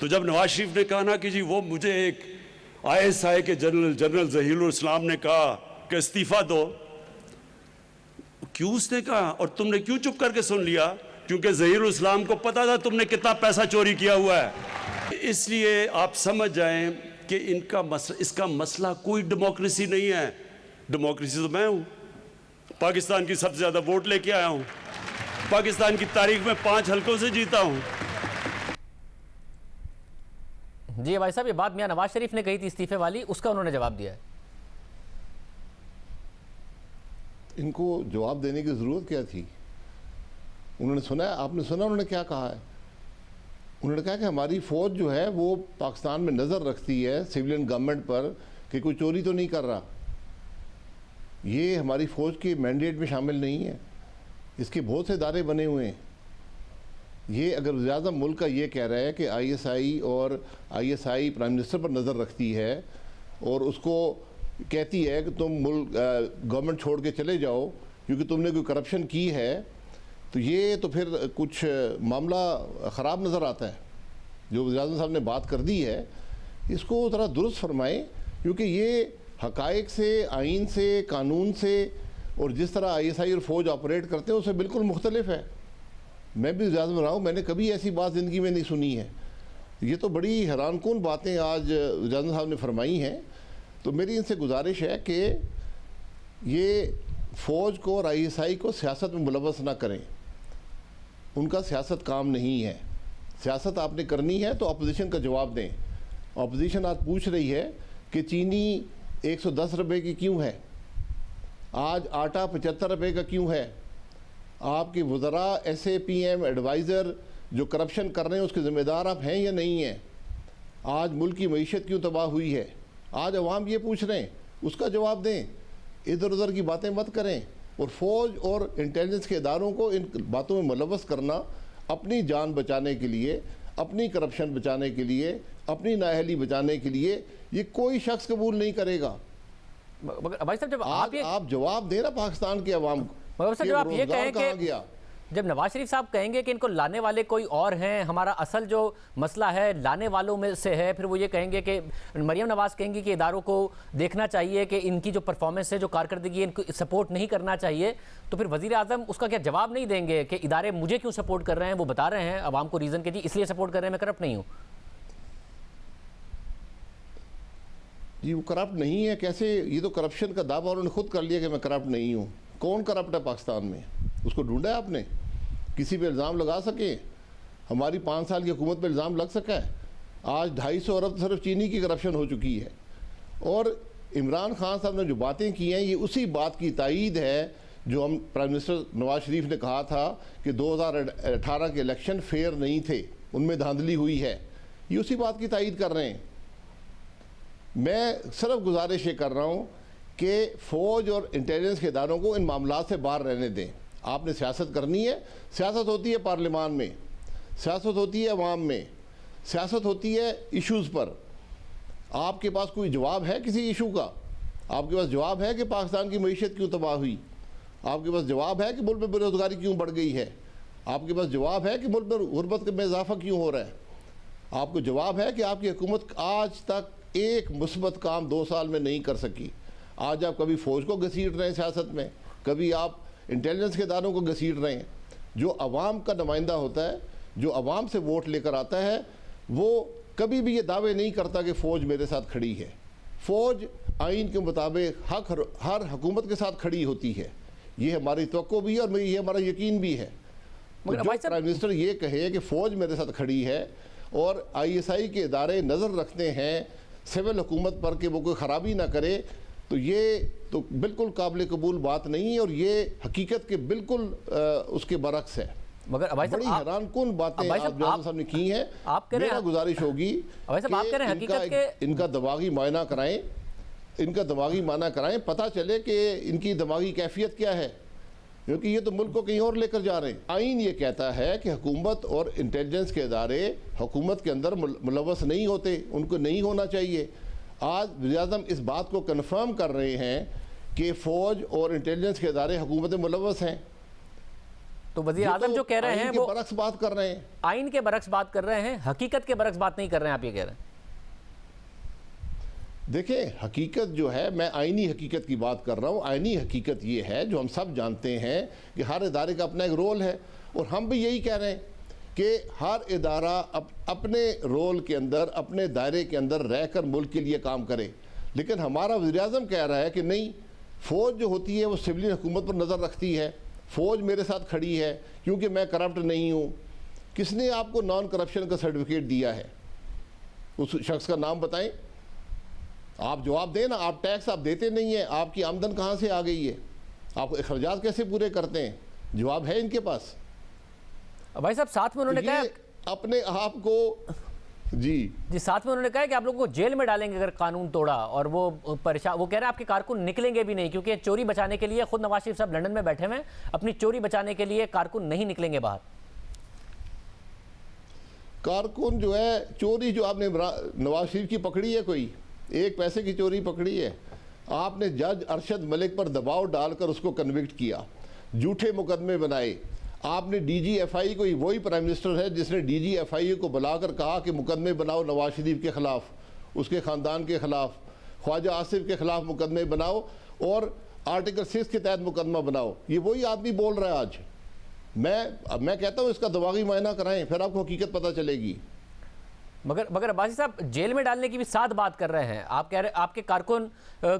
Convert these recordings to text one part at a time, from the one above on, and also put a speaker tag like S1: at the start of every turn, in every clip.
S1: تو جب نواز شریف نے کہا نا کہ جی وہ مجھے ایک ISI کے جنرل ظہیر الاسلام نے کہا کہ استعفیٰ دو، کیوں اس نے کہا اور تم نے کیوں چپ کر کے سن لیا؟ کیونکہ ظہیر الاسلام کو پتا تھا تم نے کتنا پیسہ چوری کیا ہوا ہے۔ اس لیے آپ سمجھ جائیں کہ اس کا مسئلہ کوئی ڈیموکریسی نہیں ہے۔ ڈیموکریسی تو میں ہوں، پاکستان کی سب سے زیادہ ووٹ لے کے آیا ہوں، پاکستان کی تاریخ میں 5 حلقوں سے جیتا ہوں۔
S2: جی بھائی صاحب، یہ بات میاں نواز شریف نے کہی تھی استعفے والی، اس کا انہوں نے جواب دیا ہے۔
S3: ان کو جواب دینے کی ضرورت کیا تھی؟ انہوں نے سنا ہے، آپ نے سنا انہوں نے کیا کہا ہے؟ انہوں نے کہا کہ ہماری فوج جو ہے وہ پاکستان میں نظر رکھتی ہے سویلین گورنمنٹ پر کہ کوئی چوری تو نہیں کر رہا۔ یہ ہماری فوج کے مینڈیٹ میں شامل نہیں ہے، اس کے بہت سے ادارے بنے ہوئے ہیں۔ یہ اگر وزیر اعظم ملک کا یہ کہہ رہا ہے کہ ISI پرائم منسٹر پر نظر رکھتی ہے اور اس کو کہتی ہے کہ تم ملک گورنمنٹ چھوڑ کے چلے جاؤ کیونکہ تم نے کوئی کرپشن کی ہے، تو یہ تو پھر کچھ معاملہ خراب نظر آتا ہے۔ جو وزیر اعظم صاحب نے بات کر دی ہے اس کو ذرا درست فرمائیں، کیونکہ یہ حقائق سے، آئین سے، قانون سے اور جس طرح ISI اور فوج آپریٹ کرتے ہیں اس سے بالکل مختلف ہے۔ میں بھی وزیر اعظم رہا ہوں، میں نے کبھی ایسی بات زندگی میں نہیں سنی ہے۔ یہ تو بڑی حیران کن باتیں آج وزیر اعظم صاحب نے فرمائی ہیں۔ تو میری ان سے گزارش ہے کہ یہ فوج کو اور ISI کو سیاست میں ملوث نہ کریں، ان کا سیاست کام نہیں ہے۔ سیاست آپ نے کرنی ہے تو اپوزیشن کا جواب دیں۔ اپوزیشن آج پوچھ رہی ہے کہ چینی 110 روپے کی کیوں ہے، آج آٹا 75 روپے کا کیوں ہے، آپ کے وزراء SAPM ایڈوائزر جو کرپشن کر رہے ہیں اس کے ذمہ دار آپ ہیں یا نہیں ہیں، آج ملک کی معیشت کیوں تباہ ہوئی ہے، آج عوام یہ پوچھ رہے ہیں، اس کا جواب دیں، ادھر ادھر کی باتیں مت کریں۔ اور فوج اور انٹیلیجنس کے اداروں کو ان باتوں میں ملوث کرنا اپنی جان بچانے کے لیے، اپنی کرپشن بچانے کے لیے، اپنی نااہلی بچانے کے لیے یہ کوئی شخص قبول نہیں کرے گا۔
S2: بھائی صاحب جب
S3: آپ جواب دیں نا پاکستان کے عوام کو،
S2: جب آپ یہ کہیں کہ جب نواز شریف صاحب کہیں گے کہ ان کو لانے والے کوئی اور ہیں، ہمارا اصل جو مسئلہ ہے لانے والوں میں سے ہے، پھر وہ یہ کہیں گے کہ مریم نواز کہیں گی کہ اداروں کو دیکھنا چاہیے کہ ان کی جو پرفارمنس ہے، جو کارکردگی ہے، ان کو سپورٹ نہیں کرنا چاہیے، تو پھر وزیر اعظم اس کا کیا جواب نہیں دیں گے کہ ادارے مجھے کیوں سپورٹ کر رہے ہیں؟ وہ بتا رہے ہیں عوام کو ریزن کہ جی اس لیے سپورٹ کر رہے ہیں، میں کرپٹ نہیں ہوں۔
S3: جی وہ کرپٹ نہیں ہے کیسے؟ یہ تو کرپشن کا دعویٰ انہوں نے خود کر لیا کہ میں کرپٹ نہیں ہوں۔ کون کرپٹ ہے پاکستان میں؟ اس کو ڈھونڈا ہے آپ نے؟ کسی پہ الزام لگا سکے؟ ہماری 5 سال کی حکومت پہ الزام لگ سکا ہے؟ آج 250 ارب صرف چینی کی کرپشن ہو چکی ہے۔ اور عمران خان صاحب نے جو باتیں کی ہیں یہ اسی بات کی تائید ہے جو ہم پرائم منسٹر نواز شریف نے کہا تھا کہ 2018 کے الیکشن فیئر نہیں تھے، ان میں دھاندلی ہوئی ہے۔ یہ اسی بات کی تائید کر رہے ہیں۔ میں صرف گزارش یہ کر رہا ہوں کہ فوج اور انٹیلیجنس کے اداروں کو ان معاملات سے باہر رہنے دیں۔ آپ نے سیاست کرنی ہے، سیاست ہوتی ہے پارلیمان میں، سیاست ہوتی ہے عوام میں، سیاست ہوتی ہے ایشوز پر۔ آپ کے پاس کوئی جواب ہے کسی ایشو کا؟ آپ کے پاس جواب ہے کہ پاکستان کی معیشت کیوں تباہ ہوئی؟ آپ کے پاس جواب ہے کہ ملک میں بے روزگاری کیوں بڑھ گئی ہے؟ آپ کے پاس جواب ہے کہ ملک میں غربت میں اضافہ کیوں ہو رہا ہے؟ آپ کو جواب ہے کہ آپ کی حکومت آج تک ایک مثبت کام 2 سال میں نہیں کر سکی۔ آج آپ کبھی فوج کو گھسیٹ رہے ہیں سیاست میں، کبھی آپ انٹیلیجنس کے اداروں کو گھسیٹ رہے ہیں۔ جو عوام کا نمائندہ ہوتا ہے، جو عوام سے ووٹ لے کر آتا ہے، وہ کبھی بھی یہ دعوے نہیں کرتا کہ فوج میرے ساتھ کھڑی ہے۔ فوج آئین کے مطابق ہر حکومت کے ساتھ کھڑی ہوتی ہے، یہ ہماری توقع بھی ہے اور یہ ہمارا یقین بھی ہے۔ جو پرائم منسٹر یہ کہے کہ فوج میرے ساتھ کھڑی ہے اور ISI کے ادارے نظر رکھتے ہیں سول حکومت پر کہ وہ کوئی خرابی نہ کرے، تو یہ تو بالکل قابل قبول بات نہیں ہے اور یہ حقیقت کے بالکل اس کے برعکس ہے۔
S2: مگر
S3: بڑی حیران کن باتیں آپ جواب صاحب نے کی ہیں۔ میرا گزارش ہوگی کہ ان کا دماغی معائنہ کرائیں، ان کا دماغی معائنہ کرائیں، پتہ چلے کہ ان کی دماغی کیفیت کیا ہے، کیونکہ یہ تو ملک کو کہیں اور لے کر جا رہے ہیں۔ آئین یہ کہتا ہے کہ حکومت اور انٹیلیجنس کے ادارے حکومت کے اندر ملوث نہیں ہوتے، ان کو نہیں ہونا چاہیے۔ آج وزیر اعظم اس بات کو کنفرم کر رہے ہیں کہ فوج اور انٹیلیجنس کے ادارے حکومت ملوث ہیں۔
S2: تو وزیر اعظم جو کہہ رہے ہیں وہ
S3: برعکس بات کر رہے ہیں،
S2: آئین کے برعکس بات کر رہے ہیں، حقیقت کے برعکس بات نہیں کر رہے ہیں، آپ یہ کہہ رہے ہیں۔
S3: دیکھیں حقیقت جو ہے، میں آئینی حقیقت کی بات کر رہا ہوں۔ آئینی حقیقت یہ ہے جو ہم سب جانتے ہیں کہ ہر ادارے کا اپنا ایک رول ہے، اور ہم بھی یہی کہہ رہے ہیں کہ ہر ادارہ اپنے رول کے اندر، اپنے دائرے کے اندر رہ کر ملک کے لیے کام کرے۔ لیکن ہمارا وزیر اعظم کہہ رہا ہے کہ نہیں، فوج جو ہوتی ہے وہ سویلین حکومت پر نظر رکھتی ہے، فوج میرے ساتھ کھڑی ہے کیونکہ میں کرپٹ نہیں ہوں۔ کس نے آپ کو نان کرپشن کا سرٹیفکیٹ دیا ہے؟ اس شخص کا نام بتائیں، آپ جواب دیں نا۔ آپ ٹیکس آپ دیتے نہیں ہیں، آپ کی آمدن کہاں سے آ گئی ہے؟ آپ اخراجات کیسے پورے کرتے ہیں؟ جواب ہے ان کے پاس؟
S2: بھائی صاحب ساتھ میں انہوں نے کہا
S3: اپنے آپ کو جی
S2: ساتھ میں انہوں نے کہا کہ آپ لوگوں کو جیل میں ڈالیں گے اگر قانون توڑا، اور وہ پریشان، وہ کہہ رہے ہیں آپ کے کارکن نکلیں گے بھی نہیں، کیونکہ چوری بچانے کے لیے خود نواز شریف صاحب لندن میں بیٹھے ہوئے ہیں، اپنی چوری بچانے کے لیے کارکن نہیں نکلیں گے باہر۔
S3: کارکن جو ہے، چوری جو آپ نے نواز شریف کی پکڑی ہے، کوئی ایک پیسے کی چوری پکڑی ہے؟ آپ نے جج ارشد ملک پر دباؤ ڈال کر اس کو کنوکٹ کیا، جھوٹے مقدمے بنائے۔ آپ نے ڈی جی ایف آئی کو، وہی پرائم منسٹر ہے جس نے ڈی جی ایف آئی کو بلا کر کہا کہ مقدمے بناؤ نواز شریف کے خلاف، اس کے خاندان کے خلاف، خواجہ آصف کے خلاف مقدمے بناؤ اور آرٹیکل 6 کے تحت مقدمہ بناؤ۔ یہ وہی آدمی بول رہا ہے آج۔ میں کہتا ہوں اس کا دماغی معائنہ کرائیں، پھر آپ کو حقیقت پتہ چلے گی۔
S2: مگر عباسی صاحب جیل میں ڈالنے کی بھی ساتھ بات کر رہے ہیں، آپ کہہ رہے آپ کے کارکن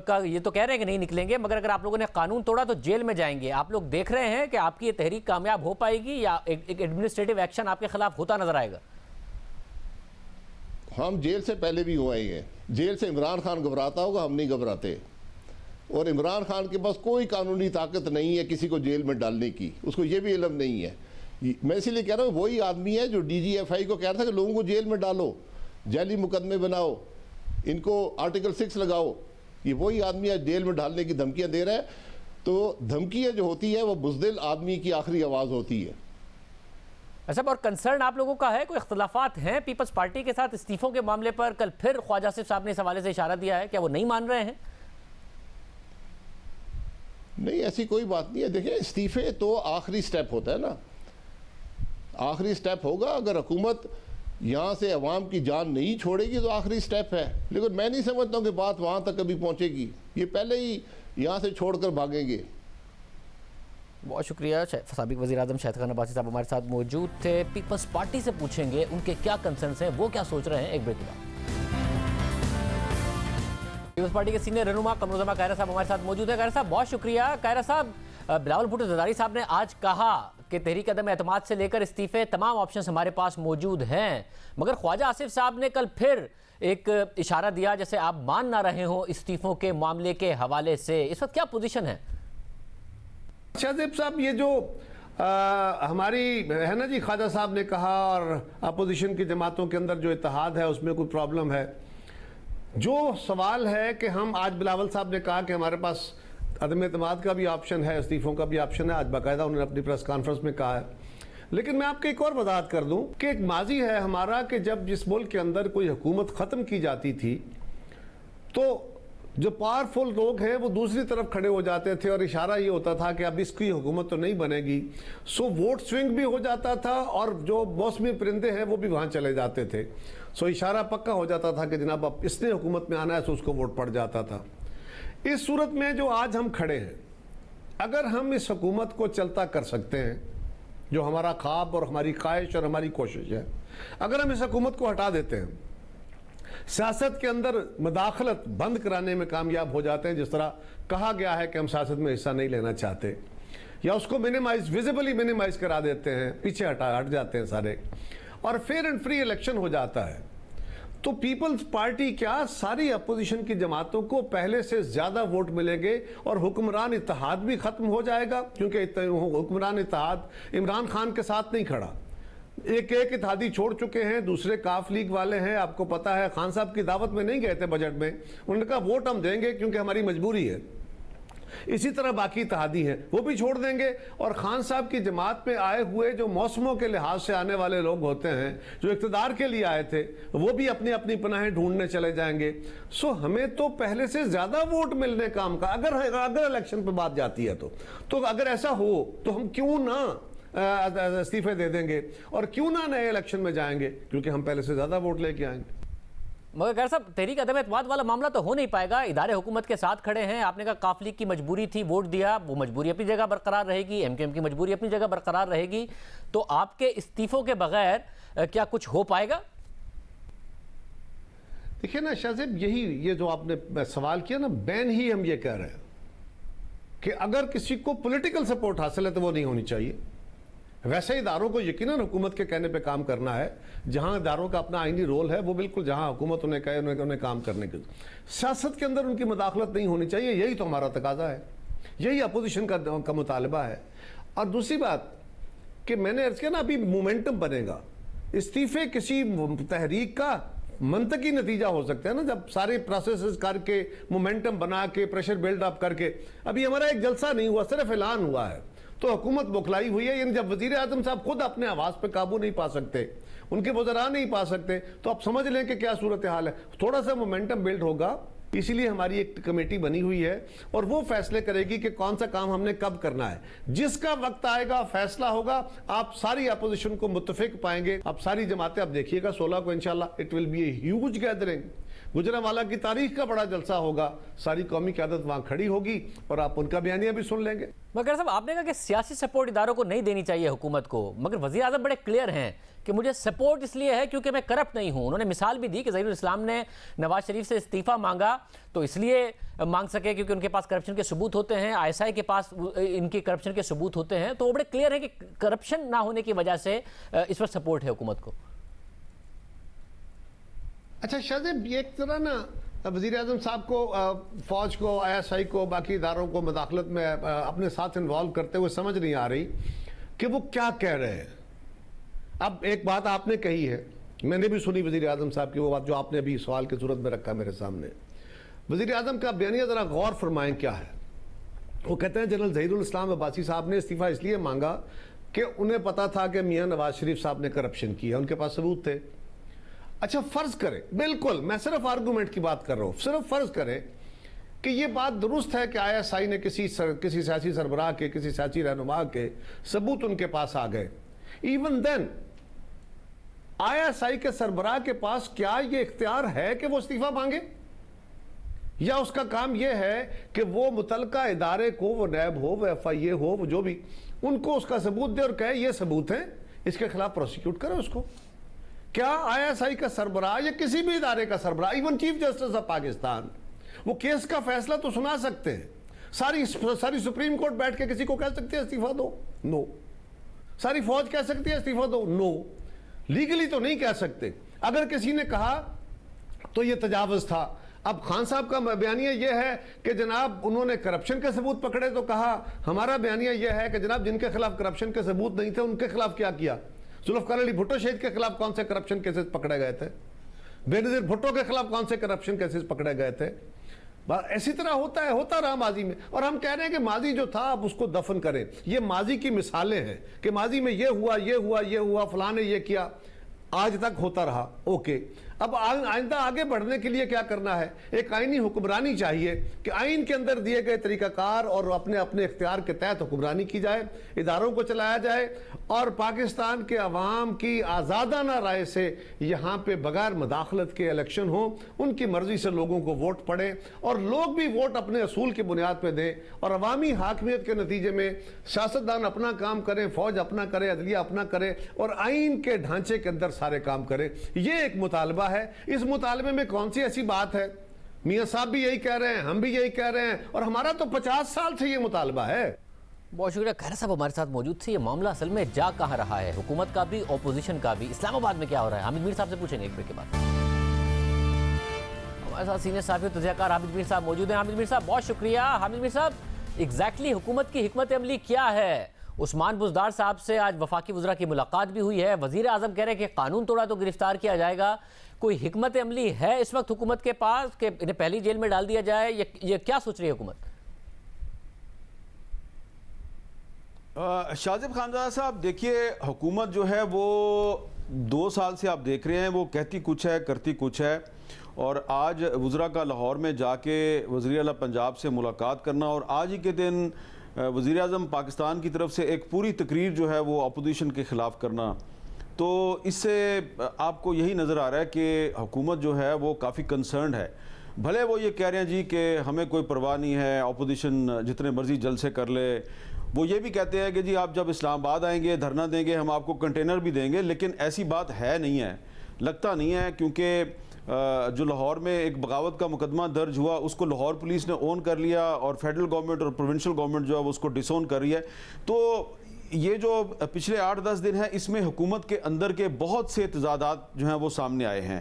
S2: کا یہ تو کہہ رہے ہیں کہ نہیں نکلیں گے، مگر اگر آپ لوگوں نے قانون توڑا تو جیل میں جائیں گے۔ آپ لوگ دیکھ رہے ہیں کہ آپ کی یہ تحریک کامیاب ہو پائے گی یا ایک ایڈمنسٹریٹو ایکشن آپ کے خلاف ہوتا نظر آئے گا؟
S3: ہم جیل سے پہلے بھی ہوئے ہیں، جیل سے عمران خان گھبراتا ہوگا، ہم نہیں گھبراتے، اور عمران خان کے پاس کوئی قانونی طاقت نہیں ہے کسی کو جیل میں ڈالنے کی، اس کو یہ بھی علم نہیں ہے۔ میں اسی لیے کہہ رہا ہوں وہی آدمی ہے جو ڈی جی ایف آئی کو کہہ رہا تھا کہ لوگوں کو جیل میں ڈالو، جعلی مقدمے بناؤ، ان کو آرٹیکل 6 لگاؤ۔ یہ وہی آدمی آج جیل میں ڈالنے کی دھمکیاں دے رہا ہے۔ تو دھمکیاں جو ہوتی ہے وہ بزدل آدمی کی آخری آواز ہوتی ہے۔
S2: اچھا، اور کنسرن آپ لوگوں کا ہے، کوئی اختلافات ہیں پیپلز پارٹی کے ساتھ استعفوں کے معاملے پر؟ کل پھر خواجہ آصف صاحب نے اس حوالے سے اشارہ دیا ہے، کیا وہ نہیں مان رہے ہیں؟
S3: نہیں، ایسی کوئی بات نہیں ہے۔ دیکھیں استعفے تو آخری سٹیپ ہوتا ہے نا، آخری سٹیپ ہوگا۔ اگر حکومت یہاں سے عوام کی جان نہیں چھوڑے گی تو آخری سٹیپ ہے، لیکن میں نہیں سمجھتا ہوں کہ بات وہاں تک کبھی پہنچے گی، یہ پہلے ہی یہاں سے چھوڑ کر بھاگیں گے۔
S2: بہت شکریہ۔ سابق وزیر اعظم شاہد خان عباسی صاحب ہمارے ساتھ موجود تھے۔ پیپلز پارٹی سے پوچھیں گے ان کے کیا کنسرنس ہیں، وہ کیا سوچ رہے ہیں، ایک بریک کے بعد۔ پیپلز پارٹی کے سینئر رہنما قمرالزماں قاہرہ صاحب ہمارے ساتھ موجود ہیں۔ قاہرہ صاحب بہت شکریہ۔ قاہرہ صاحب، بلاول بھٹو زرداری صاحب نے آج کہا کہ تحریک عدم اعتماد سے لے کر استعفے تمام آپشنز ہمارے پاس موجود ہیں، مگر خواجہ آصف صاحب نے کل پھر ایک اشارہ دیا جیسے آپ مان نہ رہے ہوں استعفوں کے معاملے کے حوالے سے۔ اس وقت کیا پوزیشن ہے؟
S4: شاہزیب صاحب، یہ جو ہماری ہے نا جی، خواجہ صاحب نے کہا اور اپوزیشن کی جماعتوں کے اندر جو اتحاد ہے اس میں کوئی پرابلم ہے۔ جو سوال ہے کہ ہم آج بلاول صاحب نے کہا کہ ہمارے پاس عدم اعتماد کا بھی آپشن ہے، استعفوں کا بھی آپشن ہے، آج باقاعدہ انہوں نے اپنی پریس کانفرنس میں کہا ہے۔ لیکن میں آپ کو ایک اور وضاحت کر دوں کہ ایک ماضی ہے ہمارا کہ جب جس ملک کے اندر کوئی حکومت ختم کی جاتی تھی تو جو پاورفل لوگ ہیں وہ دوسری طرف کھڑے ہو جاتے تھے اور اشارہ یہ ہوتا تھا کہ اب اس کی حکومت تو نہیں بنے گی، سو ووٹ سوئنگ بھی ہو جاتا تھا اور جو موسمی پرندے ہیں وہ بھی وہاں چلے جاتے تھے، سو اشارہ پکا ہو جاتا تھا کہ جناب اب اس نے حکومت میں آنا ہے، سو اس کو ووٹ پڑ جاتا تھا۔ اس صورت میں جو آج ہم کھڑے ہیں، اگر ہم اس حکومت کو چلتا کر سکتے ہیں، جو ہمارا خواب اور ہماری خواہش اور ہماری کوشش ہے، اگر ہم اس حکومت کو ہٹا دیتے ہیں، سیاست کے اندر مداخلت بند کرانے میں کامیاب ہو جاتے ہیں، جس طرح کہا گیا ہے کہ ہم سیاست میں حصہ نہیں لینا چاہتے، یا اس کو ویزیبلی منیمائز کرا دیتے ہیں، پیچھے ہٹ جاتے ہیں سارے، اور فیئر اینڈ فری الیکشن ہو جاتا ہے، تو پیپلز پارٹی کیا ساری اپوزیشن کی جماعتوں کو پہلے سے زیادہ ووٹ ملیں گے اور حکمران اتحاد بھی ختم ہو جائے گا، کیونکہ حکمران اتحاد عمران خان کے ساتھ نہیں کھڑا، ایک اتحادی چھوڑ چکے ہیں، دوسرے کاف لیگ والے ہیں، آپ کو پتا ہے خان صاحب کی دعوت میں نہیں گئے تھے بجٹ میں، انہوں نے کہا ووٹ ہم دیں گے کیونکہ ہماری مجبوری ہے۔ اسی طرح باقی اتحادی ہیں وہ بھی چھوڑ دیں گے، اور خان صاحب کی جماعت میں آئے ہوئے جو موسموں کے لحاظ سے آنے والے لوگ ہوتے ہیں جو اقتدار کے لیے آئے تھے وہ بھی اپنی اپنی پناہیں ڈھونڈنے چلے جائیں گے۔ سو ہمیں تو پہلے سے زیادہ ووٹ ملنے کام کا اگر الیکشن پہ بات جاتی ہے تو اگر ایسا ہو تو ہم کیوں نہ استعفے دے دیں گے اور کیوں نہ نئے الیکشن میں جائیں گے, کیونکہ ہم پہلے سے زیادہ ووٹ لے کے آئیں گے.
S2: مگر خیر صاحب تحریک عدم اعتماد والا معاملہ تو ہو نہیں پائے گا, ادارے حکومت کے ساتھ کھڑے ہیں, آپ نے کہا کاف لیگ کی مجبوری تھی ووٹ دیا, وہ مجبوری اپنی جگہ برقرار رہے گی, ایم کیو ایم کی مجبوری اپنی جگہ برقرار رہے گی, تو آپ کے استعفوں کے بغیر کیا کچھ ہو پائے گا؟
S4: دیکھیں نا شاہ صاحب, یہی یہ جو آپ نے سوال کیا نا, بین ہی ہم یہ کہہ رہے ہیں کہ اگر کسی کو پولیٹیکل سپورٹ حاصل ہے تو وہ نہیں ہونی چاہیے. ویسے اداروں کو یقیناً حکومت کے کہنے پہ کام کرنا ہے, جہاں اداروں کا اپنا آئینی رول ہے وہ بالکل جہاں حکومت انہیں کہے انہیں کام کرنے کے, سیاست کے اندر ان کی مداخلت نہیں ہونی چاہیے. یہی تو ہمارا تقاضا ہے, یہی اپوزیشن کا مطالبہ ہے. اور دوسری بات کہ میں نے عرض کیا نا, ابھی مومنٹم بنے گا. استعفے کسی تحریک کا منطقی نتیجہ ہو سکتا ہے نا, جب سارے پروسیسز کر کے مومنٹم بنا کے پریشر بلڈ اپ کر کے. ابھی ہمارا ایک جلسہ نہیں ہوا, صرف اعلان ہوا ہے, تو حکومت بوکھلائی ہوئی ہے. یعنی جب وزیر اعظم صاحب خود اپنے آواز پہ قابو نہیں پا سکتے, ان کے وزراء نہیں پا سکتے, تو آپ سمجھ لیں کہ کیا صورتحال ہے. تھوڑا سا مومنٹم بلڈ ہوگا, اسی لیے ہماری ایک کمیٹی بنی ہوئی ہے اور وہ فیصلے کرے گی کہ کون سا کام ہم نے کب کرنا ہے. جس کا وقت آئے گا فیصلہ ہوگا, آپ ساری اپوزیشن کو متفق پائیں گے. اب ساری جماعتیں, اب دیکھیے گا 16 کو انشاءاللہ it will be a huge gathering, Gujranwala کی تاریخ کا بڑا جلسہ ہوگا, ساری قومی قیادت وہاں کھڑی ہوگی اور آپ ان کا بیانیہ بھی سن لیں گے.
S2: مگر صاحب آپ نے کہا کہ سیاسی سپورٹ اداروں کو نہیں دینی چاہیے حکومت کو, مگر وزیر اعظم بڑے کلیئر ہیں کہ مجھے سپورٹ اس لیے ہے کیونکہ میں کرپٹ نہیں ہوں. انہوں نے مثال بھی دی کہ ظہیر الاسلام نے نواز شریف سے استعفیٰ مانگا تو اس لیے مانگ سکے کیونکہ ان کے پاس کرپشن کے ثبوت ہوتے ہیں, آئی ایس آئی کے پاس ان کی کرپشن کے ثبوت ہوتے ہیں. تو وہ بڑے کلیئر ہے کہ کرپشن نہ ہونے کی وجہ سے اس وقت سپورٹ ہے حکومت کو.
S4: اچھا شاہ صاحب, یہ ایک طرح نا وزیر اعظم صاحب کو, فوج کو, آئی ایس آئی کو, باقی اداروں کو مداخلت میں اپنے ساتھ انوالو کرتے ہوئے سمجھ نہیں آ رہی کہ وہ کیا کہہ رہے ہیں. اب ایک بات آپ نے کہی ہے, میں نے بھی سنی وزیر اعظم صاحب کی وہ بات جو آپ نے ابھی سوال کی صورت میں رکھا میرے سامنے. وزیر اعظم کا بیانیہ ذرا غور فرمائیں کیا ہے. وہ کہتے ہیں جنرل ظہیر الاسلام عباسی صاحب نے استعفیٰ اس لیے مانگا کہ انہیں پتا تھا کہ میاں نواز شریف صاحب نے کرپشن کی ہے, ان کے پاس ثبوت تھے. اچھا فرض کریں, بالکل میں صرف آرگومنٹ کی بات کر رہا ہوں, صرف فرض کریں کہ یہ بات درست ہے کہ آئی ایس آئی نے کسی سیاسی سربراہ کے, کسی سیاسی رہنما کے ثبوت ان کے پاس آ گئے. Even then I S I کے سربراہ کے پاس کیا یہ اختیار ہے کہ وہ استعفیٰ مانگے, یا اس کا کام یہ ہے کہ وہ متعلقہ ادارے کو, وہ نیب ہو, وہ ایف آئی اے ہو, وہ جو بھی, ان کو اس کا ثبوت دے اور کہے یہ ثبوت ہیں, اس کے خلاف پروسیکیوٹ کرے اس کو. کیا آئی ایس آئی کا سربراہ یا کسی بھی ادارے کا سربراہ, even chief justice of Pakistan, وہ کیس کا فیصلہ تو سنا سکتے ہیں, ساری سپریم کورٹ بیٹھ کے کسی کو کہہ سکتے ہیں استعفیٰ دو؟ نو. ساری فوج کہہ سکتی ہے استعفیٰ دو؟ نو. لیگلی تو نہیں کہہ سکتے. اگر کسی نے کہا تو یہ تجاوز تھا. اب خان صاحب کا بیانیہ یہ ہے کہ جناب انہوں نے کرپشن کے ثبوت پکڑے, تو کہا ہمارا بیانیہ یہ ہے کہ جناب جن کے خلاف کرپشن کے ثبوت نہیں تھے ان کے خلاف کیا کیا. ذوالفقار علی بھٹو شہید کے خلاف کون سے کرپشن کیسز پکڑے گئے تھے؟ بینظیر بھٹو کے خلاف کون سے کرپشن کیسز پکڑے گئے تھے؟ اسی طرح ہوتا رہا ماضی میں, اور ہم کہہ رہے ہیں کہ ماضی جو تھا اب اس کو دفن کریں. یہ ماضی کی مثالیں ہیں کہ ماضی میں یہ ہوا, فلاں نے یہ کیا, آج تک ہوتا رہا. اوکے, اب آئندہ آگے بڑھنے کے لیے کیا کرنا ہے؟ ایک آئینی حکمرانی چاہیے کہ آئین کے اندر دیے گئے طریقہ کار اور اپنے اختیار کے تحت حکمرانی کی جائے, اداروں کو چلایا جائے, اور پاکستان کے عوام کی آزادانہ رائے سے یہاں پہ بغیر مداخلت کے الیکشن ہوں, ان کی مرضی سے لوگوں کو ووٹ پڑے, اور لوگ بھی ووٹ اپنے اصول کی بنیاد پہ دیں, اور عوامی حاکمیت کے نتیجے میں سیاستدان اپنا کام کریں, فوج اپنا کرے, عدلیہ اپنا کرے, اور آئین کے ڈھانچے کے اندر سارے کام کرے. یہ ایک مطالبہ ہے. اس مطالبے میں کون سی ایسی بات ہے؟ میاں صاحب بھی یہی کہہ رہے ہیں, ہم بھی یہی کہہ رہے ہیں, اور ہمارا تو 50 سال سے یہ مطالبہ ہے.
S2: بہت شکریہ. خیر صاحب ہمارے ساتھ موجود تھے. یہ معاملہ اصل میں جا کہاں رہا ہے, حکومت کا بھی, اپوزیشن کا بھی. اسلام آباد میں کیا ہو رہا ہے, حامد میر صاحب سے پوچھیں گے ایک بریک کے بعد. ہمارے ساتھ سینئر صحافی و تجزیہ کار حامد میر صاحب موجود ہیں. حامد میر صاحب بہت شکریہ. حامد میر صاحب, ایگزیکٹلی حکومت کی حکمت عملی کیا ہے؟ عثمان بزدار صاحب سے آج وفاقی وزراء کی ملاقات بھی ہوئی ہے. وزیر اعظم کہہ رہے ہیں کہ قانون توڑا تو گرفتار کیا جائے گا. کوئی حکمت عملی ہے اس وقت حکومت کے پاس کہ انہیں پہلی جیل میں ڈال دیا جائے؟ یہ کیا سوچ رہی ہے حکومت؟
S5: شاذب خانزادہ صاحب دیکھیے, حکومت جو ہے وہ 2 سال سے آپ دیکھ رہے ہیں وہ کہتی کچھ ہے کرتی کچھ ہے, اور آج وزراء کا لاہور میں جا کے وزیر اعلیٰ پنجاب سے ملاقات کرنا, اور آج ہی کے دن وزیر اعظم پاکستان کی طرف سے ایک پوری تقریر جو ہے وہ اپوزیشن کے خلاف کرنا، تو اس سے آپ کو یہی نظر آ رہا ہے کہ حکومت جو ہے وہ کافی کنسرنڈ ہے. بھلے وہ یہ کہہ رہے ہیں جی کہ ہمیں کوئی پرواہ نہیں ہے، اپوزیشن جتنے مرضی جلسے کر لے. وہ یہ بھی کہتے ہیں کہ جی آپ جب اسلام آباد آئیں گے دھرنا دیں گے ہم آپ کو کنٹینر بھی دیں گے، لیکن ایسی بات ہے نہیں ہے، لگتا نہیں ہے. کیونکہ جو لاہور میں ایک بغاوت کا مقدمہ درج ہوا اس کو لاہور پولیس نے اون کر لیا اور فیڈرل گورنمنٹ اور پروونشل گورنمنٹ جو ہے وہ اس کو ڈس اون کر رہی ہے. تو یہ جو پچھلے 8-10 دن ہیں اس میں حکومت کے اندر کے بہت سے تضادات جو ہیں وہ سامنے آئے ہیں.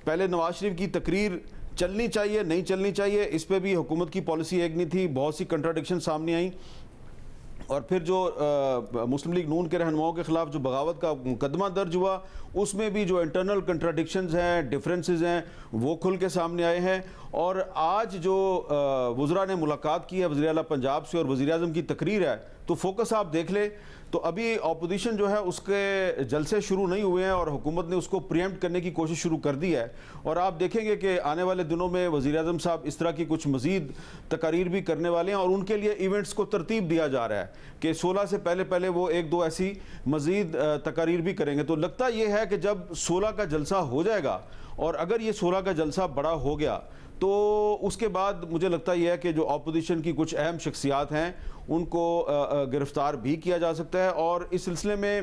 S5: پہلے نواز شریف کی تقریر چلنی چاہیے نہیں چلنی چاہیے، اس پہ بھی حکومت کی پالیسی ایک نہیں تھی، بہت سی کنٹراڈکشن سامنے آئیں. اور پھر جو مسلم لیگ نون کے رہنماؤں کے خلاف جو بغاوت کا مقدمہ درج ہوا اس میں بھی جو انٹرنل کنٹراڈکشنز ہیں، ڈیفرنسز ہیں، وہ کھل کے سامنے آئے ہیں. اور آج جو وزراء نے ملاقات کی ہے وزیر اعلیٰ پنجاب سے اور وزیر اعظم کی تقریر ہے، تو فوکس آپ دیکھ لیں تو ابھی اپوزیشن جو ہے اس کے جلسے شروع نہیں ہوئے ہیں اور حکومت نے اس کو پریمپٹ کرنے کی کوشش شروع کر دی ہے. اور آپ دیکھیں گے کہ آنے والے دنوں میں وزیر اعظم صاحب اس طرح کی کچھ مزید تقاریر بھی کرنے والے ہیں اور ان کے لیے ایونٹس کو ترتیب دیا جا رہا ہے کہ 16 سے پہلے وہ 1-2 ایسی مزید تقاریر بھی کریں گے. تو لگتا یہ ہے کہ جب 16 کا جلسہ ہو جائے گا اور اگر یہ 16 کا جلسہ بڑا ہو گیا تو اس کے بعد مجھے لگتا یہ ہے کہ جو اپوزیشن کی کچھ اہم شخصیات ہیں ان کو گرفتار بھی کیا جا سکتا ہے. اور اس سلسلے میں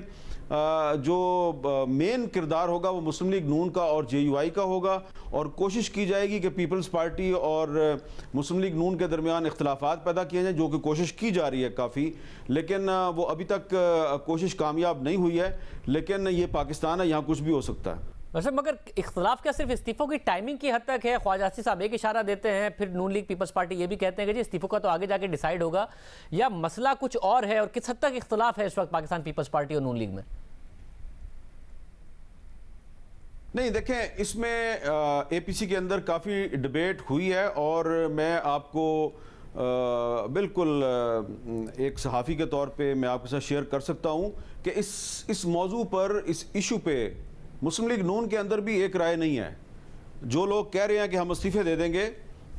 S5: جو مین کردار ہوگا وہ مسلم لیگ نون کا اور جے یو آئی کا ہوگا اور کوشش کی جائے گی کہ پیپلز پارٹی اور مسلم لیگ نون کے درمیان اختلافات پیدا کیے جائیں، جو کہ کوشش کی جا رہی ہے کافی، لیکن وہ ابھی تک کوشش کامیاب نہیں ہوئی ہے. لیکن یہ پاکستان ہے، یہاں کچھ بھی ہو سکتا ہے.
S2: ویسے مگر اختلاف کیا صرف استعفوں کی ٹائمنگ کی حد تک ہے؟ خواجہ آصف صاحب ایک اشارہ دیتے ہیں، پھر نون لیگ پیپلز پارٹی یہ بھی کہتے ہیں کہ جی استعفوں کا تو آگے جا کے ڈیسائیڈ ہوگا، یا مسئلہ کچھ اور ہے؟ اور کس حد تک اختلاف ہے اس وقت پاکستان پیپلز پارٹی اور نون لیگ میں؟
S5: نہیں دیکھیں، اس میں اے پی سی کے اندر کافی ڈیبیٹ ہوئی ہے اور میں آپ کو بالکل ایک صحافی کے طور پہ میں آپ کے ساتھ شیئر کر سکتا ہوں کہ اس موضوع پر، اس ایشو پہ مسلم لیگ نون کے اندر بھی ایک رائے نہیں ہے. جو لوگ کہہ رہے ہیں کہ ہم استعفے دے دیں گے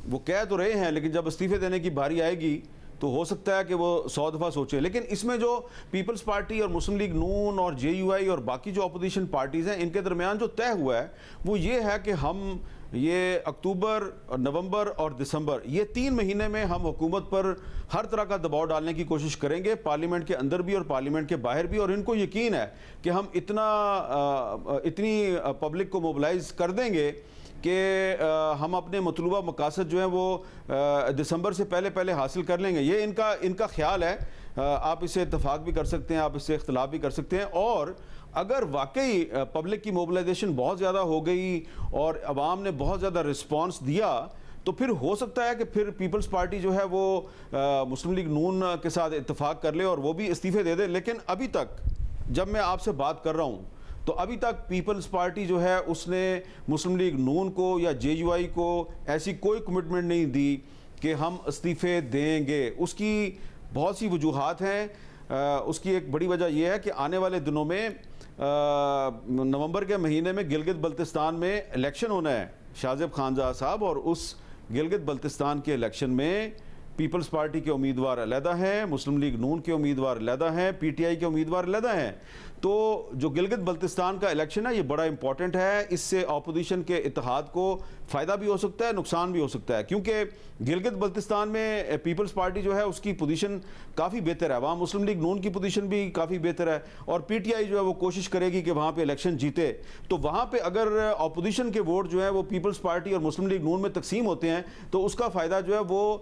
S5: وہ کہہ تو رہے ہیں، لیکن جب استعفے دینے کی باری آئے گی تو ہو سکتا ہے کہ وہ 100 دفعہ سوچیں. لیکن اس میں جو پیپلز پارٹی اور مسلم لیگ نون اور جے یو آئی اور باقی جو اپوزیشن پارٹیز ہیں ان کے درمیان جو طے ہوا ہے وہ یہ ہے کہ ہم یہ اکتوبر، نومبر اور دسمبر، یہ 3 مہینے میں ہم حکومت پر ہر طرح کا دباؤ ڈالنے کی کوشش کریں گے، پارلیمنٹ کے اندر بھی اور پارلیمنٹ کے باہر بھی. اور ان کو یقین ہے کہ ہم اتنی پبلک کو موبلائز کر دیں گے کہ ہم اپنے مطلوبہ مقاصد جو ہیں وہ دسمبر سے پہلے حاصل کر لیں گے. یہ ان کا خیال ہے. آپ اس سے اتفاق بھی کر سکتے ہیں، آپ اس سے اختلاف بھی کر سکتے ہیں. اور اگر واقعی پبلک کی موبلائزیشن بہت زیادہ ہو گئی اور عوام نے بہت زیادہ رسپانس دیا تو پھر ہو سکتا ہے کہ پھر پیپلز پارٹی جو ہے وہ مسلم لیگ نون کے ساتھ اتفاق کر لے اور وہ بھی استعفے دے دے. لیکن ابھی تک جب میں آپ سے بات کر رہا ہوں تو ابھی تک پیپلز پارٹی جو ہے اس نے مسلم لیگ نون کو یا جے یو آئی کو ایسی کوئی کمٹمنٹ نہیں دی کہ ہم استعفے دیں گے. اس کی بہت سی وجوہات ہیں. اس کی ایک بڑی وجہ یہ ہے کہ آنے والے دنوں میں نومبر کے مہینے میں گلگت بلتستان میں الیکشن ہونا ہے شاہ زیب خانزادہ صاحب، اور اس گلگت بلتستان کے الیکشن میں پیپلز پارٹی کے امیدوار علیحدہ ہیں، مسلم لیگ نون کے امیدوار علیحدہ ہیں، پی ٹی آئی کے امیدوار علیحدہ ہیں. تو جو گلگت بلتستان کا الیکشن ہے یہ بڑا امپورٹنٹ ہے. اس سے اپوزیشن کے اتحاد کو فائدہ بھی ہو سکتا ہے، نقصان بھی ہو سکتا ہے، کیونکہ گلگت بلتستان میں پیپلز پارٹی جو ہے اس کی پوزیشن کافی بہتر ہے، وہاں مسلم لیگ نون کی پوزیشن بھی کافی بہتر ہے، اور پی ٹی آئی جو ہے وہ کوشش کرے گی کہ وہاں پہ الیکشن جیتے. تو وہاں پہ اگر اپوزیشن کے ووٹ جو ہیں وہ پیپلز پارٹی اور مسلم لیگ نون میں تقسیم ہوتے ہیں تو اس کا فائدہ جو ہے وہ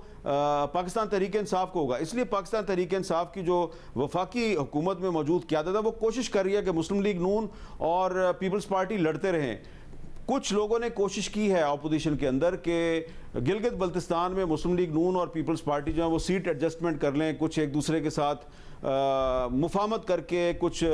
S5: پاکستان تحریک انصاف کو ہوگا. اس لیے پاکستان تحریک انصاف کی جو وفاقی حکومت میں موجود قیادت ہے وہ کوشش کر رہی ہے کہ مسلم لیگ نون اور پیپلز پارٹی لڑتے رہیں. کچھ لوگوں نے کوشش کی ہے اپوزیشن کے اندر کہ گلگت بلتستان میں مسلم لیگ نون اور پیپلز پارٹی جو ہے وہ سیٹ ایڈجسٹمنٹ کر لیں، کچھ ایک دوسرے کے ساتھ مفاہمت کر کے کچھ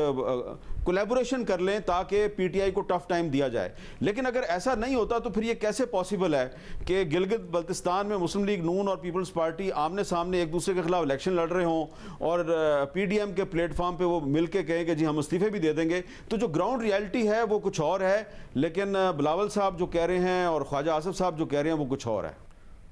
S5: کولیبوریشن کر لیں تاکہ پی ٹی آئی کو ٹف ٹائم دیا جائے. لیکن اگر ایسا نہیں ہوتا تو پھر یہ کیسے پاسبل ہے کہ گلگت بلتستان میں مسلم لیگ نون اور پیپلز پارٹی آمنے سامنے ایک دوسرے کے خلاف الیکشن لڑ رہے ہوں اور پی ڈی ایم کے پلیٹ فارم پہ وہ مل کے کہیں کہ جی ہم استعفے بھی دے دیں گے. تو جو گراؤنڈ ریالٹی ہے وہ کچھ اور ہے، لیکن بلاول صاحب جو کہہ رہے ہیں اور خواجہ آصف صاحب جو کہہ رہے ہیں وہ کچھ اور ہے.